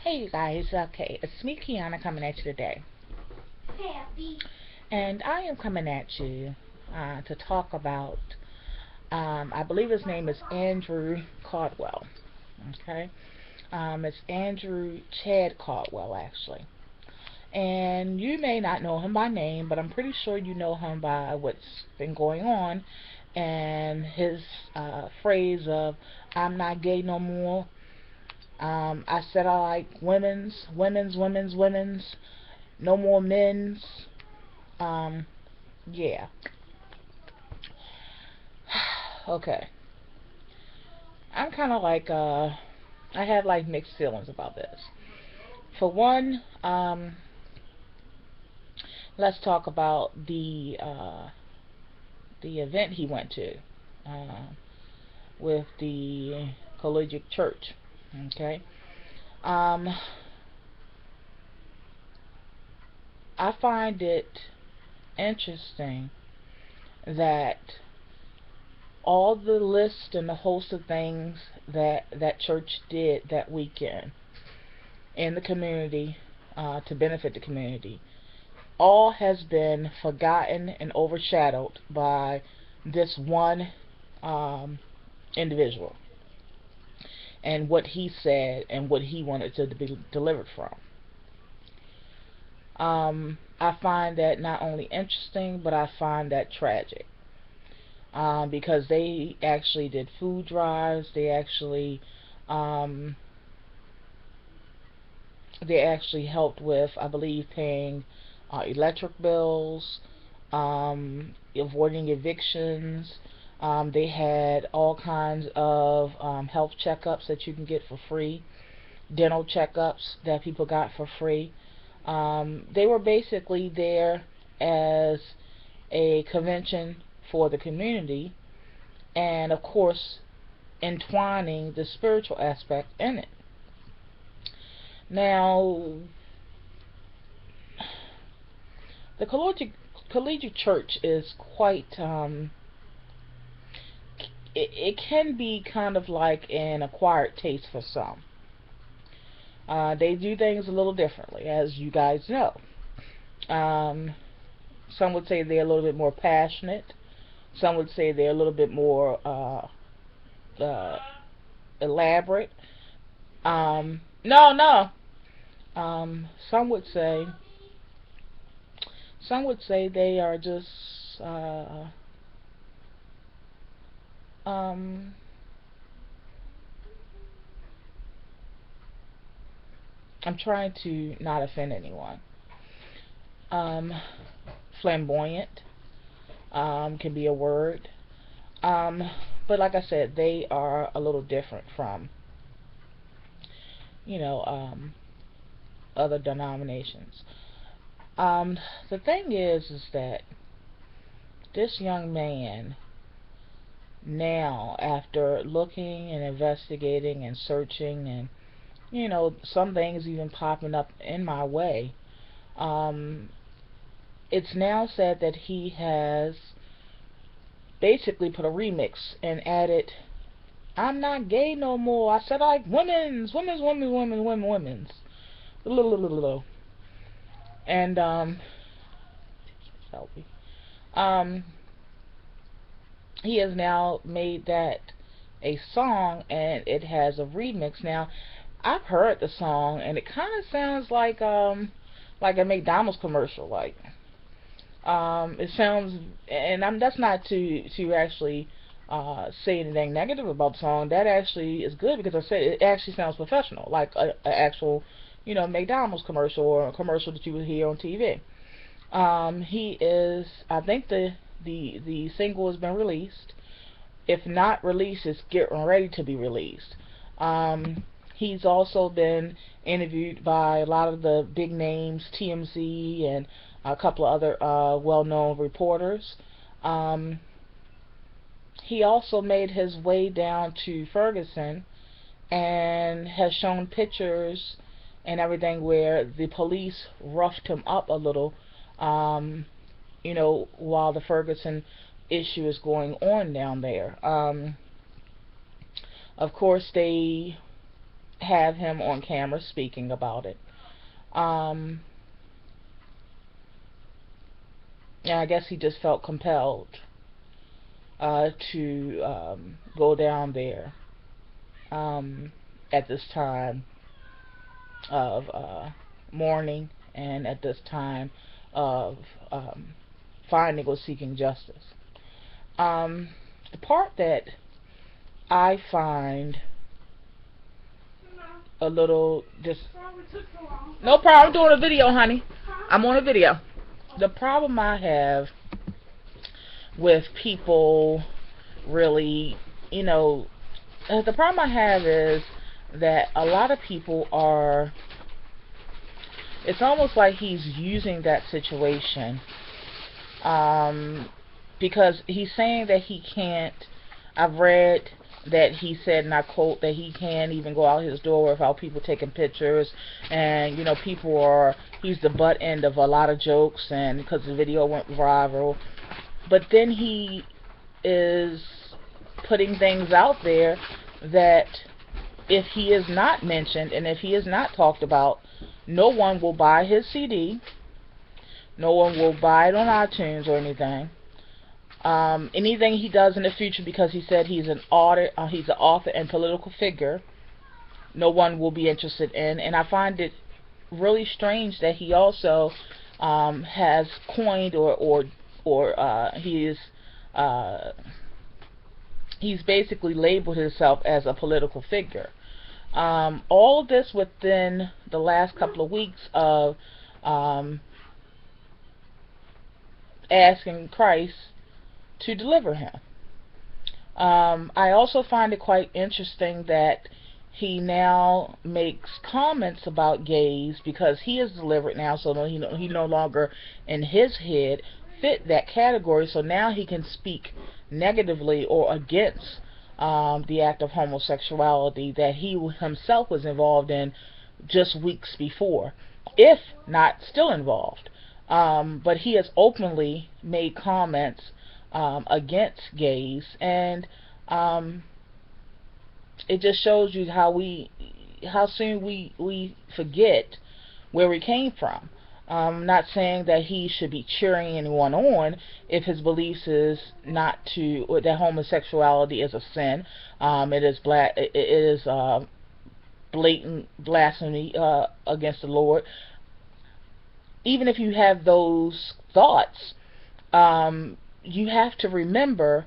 Hey you guys, okay, it's me Kiana coming at you today. And I am coming at you to talk about, I believe his name is Andrew Caldwell. Okay, it's Andrew Chad Caldwell actually. And you may not know him by name, but I'm pretty sure you know him by what's been going on and his phrase of "I'm not gay no more." I said I like women's, no more men's. Um, yeah. Okay. I'm kind of like, I have like mixed feelings about this. For one, let's talk about the event he went to uh, with the collegiate church. Okay. Um, I find it interesting that all the list and the host of things that that church did that weekend in the community to benefit the community all has been forgotten and overshadowed by this one um, individual and what he said and what he wanted to be delivered from. I find that not only interesting, but I find that tragic. Because they actually did food drives. Um, they actually helped with, I believe, paying electric bills, avoiding evictions. They had all kinds of health checkups that you can get for free, dental checkups that people got for free. They were basically there as a convention for the community, and of course, entwining the spiritual aspect in it. Now, the collegiate church is quite, it can be kind of like an acquired taste for some. They do things a little differently, as you guys know. Um, some would say they're a little bit more passionate. Some would say they're a little bit more uh, elaborate. No, no. Um, some would say some would say they are just um, I'm trying to not offend anyone. Um, flamboyant can be a word. Um, but like I said, they are a little different from you know other denominations. Um, the thing is that this young man now, after looking and investigating and searching and some things even popping up in my way, um, it's now said that he has basically put a remix and added "I'm not gay no more. I said I like women's." And Shelby. Um, he has now made that a song, and it has a remix. Now, I've heard the song, and it kind of sounds like a McDonald's commercial. It sounds, and that's not to actually say anything negative about the song. That actually is good because I said it actually sounds professional, like a actual, McDonald's commercial or a commercial that you would hear on TV. He is, I think the single has been released. If not released, it's getting ready to be released. He's also been interviewed by a lot of the big names, TMZ and a couple of other well-known reporters. Um, he also made his way down to Ferguson and has shown pictures and everything where the police roughed him up a little, um, while the Ferguson issue is going on down there. Of course, they have him on camera speaking about it. And I guess he just felt compelled to go down there at this time of mourning and at this time of finding or seeking justice. The part that I find a little just no problem. I'm doing a video, honey. I'm on a video. The problem I have with people really, the problem I have is that a lot of people are, it's almost like he's using that situation because he's saying that he can't, I've read that he said, and I quote, that he can't even go out his door without people taking pictures, and people are, he's the butt end of a lot of jokes, and because the video went viral. But then he is putting things out there that if he is not mentioned and if he is not talked about, no one will buy his CD, no one will buy it on iTunes or anything. Anything he does in the future, because he said he's an author and political figure, no one will be interested in. And I find it really strange that he also has coined or he's basically labeled himself as a political figure. All this within the last couple of weeks of asking Christ to deliver him. I also find it quite interesting that he now makes comments about gays because he is delivered now, so he no longer in his head fit that category, so now he can speak negatively or against the act of homosexuality that he himself was involved in just weeks before, if not still involved. But he has openly made comments against gays, and it just shows you how soon we forget where we came from. I'm not saying that he should be cheering anyone on if his beliefs is not that homosexuality is a sin. It is blatant blasphemy against the Lord. Even if you have those thoughts, you have to remember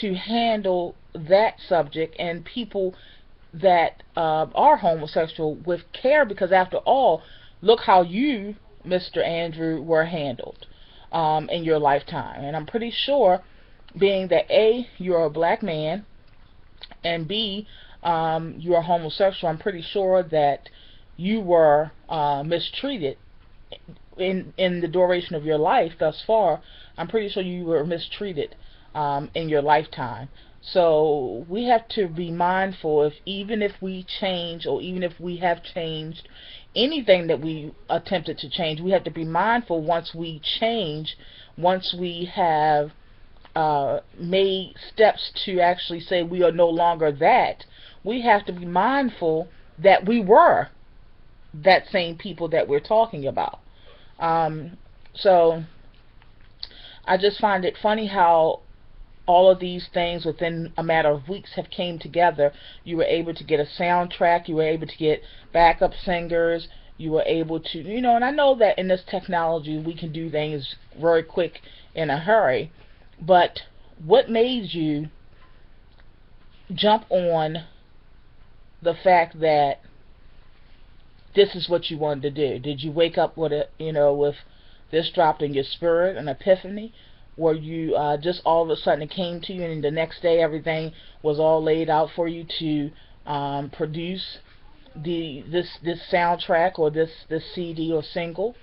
to handle that subject and people that are homosexual with care, because after all, look how you, Mr. Andrew, were handled in your lifetime. And I'm pretty sure, being that A, you're a black man, and B, you're a homosexual, I'm pretty sure that you were mistreated in the duration of your life thus far. I'm pretty sure you were mistreated in your lifetime. So we have to be mindful, even if we change, or even if we have changed anything that we attempted to change, we have to be mindful once we change, once we have made steps to actually say we are no longer that, we have to be mindful that we were that same people that we're talking about. So I just find it funny how all of these things within a matter of weeks have came together. You were able to get a soundtrack, you were able to get backup singers, you were able to, and I know that in this technology we can do things very quick in a hurry, but what made you jump on the fact that this is what you wanted to do? Did you wake up with with this dropped in your spirit, an epiphany? Were you just all of a sudden it came to you, and the next day everything was all laid out for you to produce this soundtrack or this CD or single,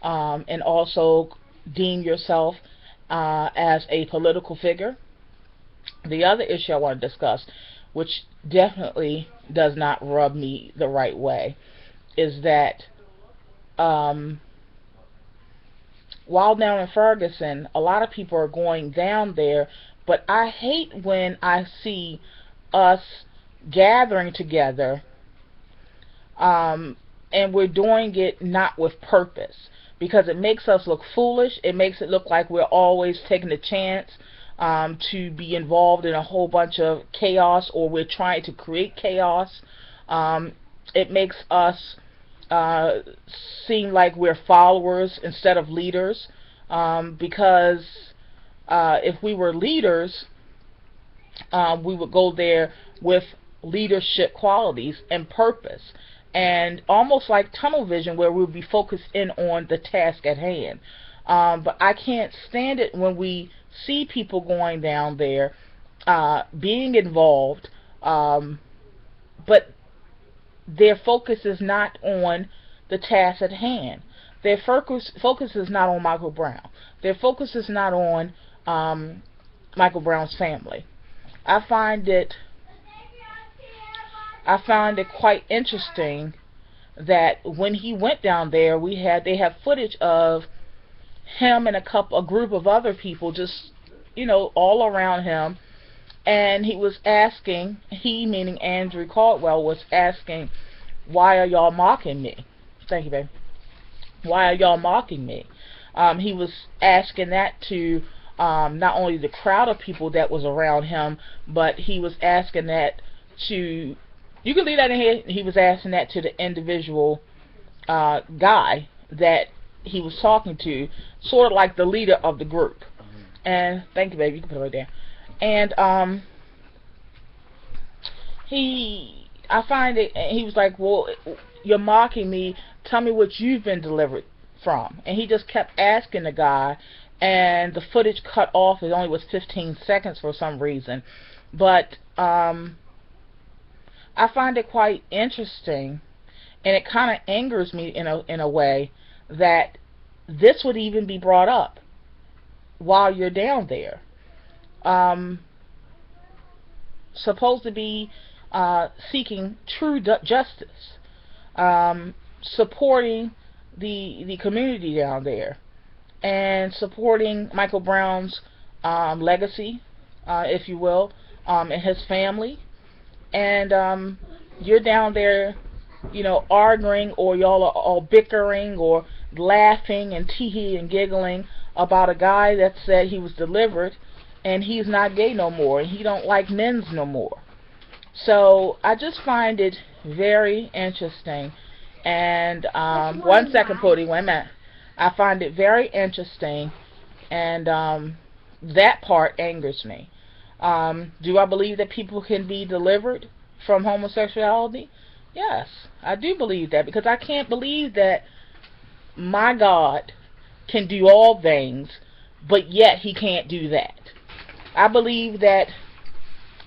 and also deem yourself as a political figure? The other issue I want to discuss, which definitely does not rub me the right way, is that while down in Ferguson, a lot of people are going down there, but I hate when I see us gathering together and we're doing it not with purpose, because it makes us look foolish. It makes it look like we're always taking a chance to be involved in a whole bunch of chaos, or we're trying to create chaos. It makes us seem like we're followers instead of leaders, because if we were leaders, we would go there with leadership qualities and purpose, and almost like tunnel vision, where we'll be focused in on the task at hand. But I can't stand it when we see people going down there, being involved, but their focus is not on the task at hand. Their focus is not on Michael Brown. Their focus is not on Michael Brown's family. I find it quite interesting that when he went down there, they have footage of him and a group of other people just, all around him, and he was asking, meaning Andrew Caldwell, was asking, why are y'all mocking me? Thank you, babe. Why are y'all mocking me? He was asking that to not only the crowd of people that was around him, but he was asking that to, you can leave that in here, he was asking that to the individual guy that he was talking to, sort of like the leader of the group. And thank you, baby, you can put it right there. And I find it, he was like, well, you're mocking me, tell me what you've been delivered from. And he just kept asking the guy, and the footage cut off. It only was 15 seconds for some reason. But I find it quite interesting, and it kind of angers me in a way that this would even be brought up while you're down there. Supposed to be seeking true justice, supporting the community down there, and supporting Michael Brown's legacy, if you will, and his family. And you're down there, arguing, or y'all are all bickering or laughing and tee-hee and giggling about a guy that said he was delivered and he's not gay no more and he don't like men's no more. So I just find it very interesting. And one second, Pootie, wait a minute. I find it very interesting, and that part angers me. Do I believe that people can be delivered from homosexuality? Yes, I do believe that, because I can't believe that my God can do all things, but yet he can't do that. I believe that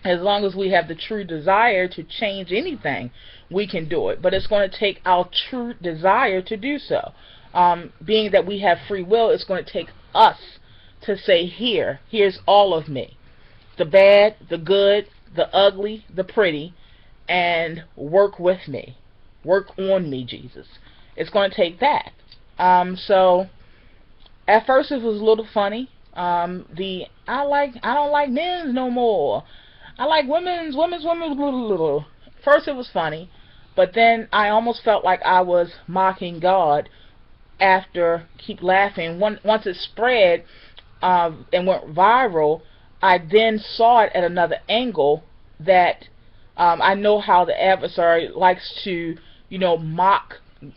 as long as we have the true desire to change anything, we can do it. But it's going to take our true desire to do so. Being that we have free will, it's going to take us to say, here's all of me. The bad, the good, the ugly, the pretty, and work with me. Work on me, Jesus. It's going to take that. So at first it was a little funny. I don't like men's no more. I like women's. First it was funny, but then I almost felt like I was mocking God after keep laughing. Once it spread and went viral, I then saw it at another angle that I know how the adversary likes to, mock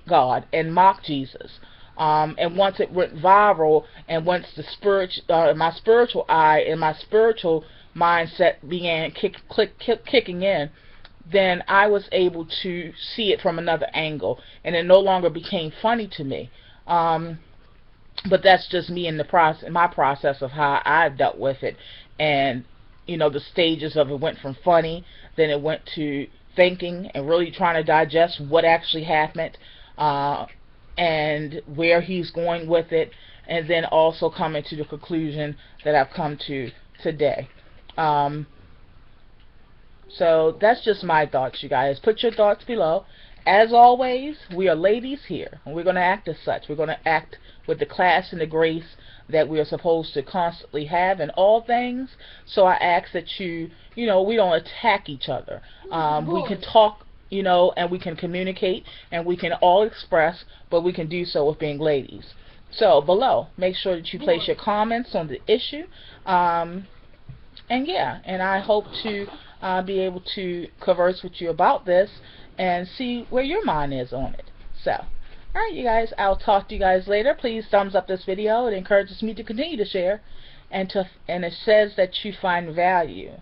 God and mock Jesus. And once it went viral, and once the my spiritual eye and my spiritual mindset began kicking in, then I was able to see it from another angle, and it no longer became funny to me. But that's just me in my process of how I've dealt with it, and the stages of it went from funny, then it went to thinking and really trying to digest what actually happened, and where he's going with it, and then also coming to the conclusion that I've come to today. So that's just my thoughts, you guys. Put your thoughts below. As always, we are ladies here, and we're going to act as such. We're going to act with the class and the grace that we are supposed to constantly have in all things. So I ask that we don't attack each other. We can talk you know, and we can communicate and we can all express, but we can do so with being ladies. So below, make sure that you place your comments on the issue. And yeah, and I hope to be able to converse with you about this and see where your mind is on it. So, alright you guys, I'll talk to you guys later. Please thumbs up this video. It encourages me to continue to share, and it says that you find value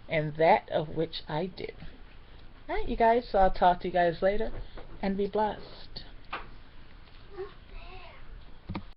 in that of which I do. Alright you guys, so I'll talk to you guys later, and be blessed.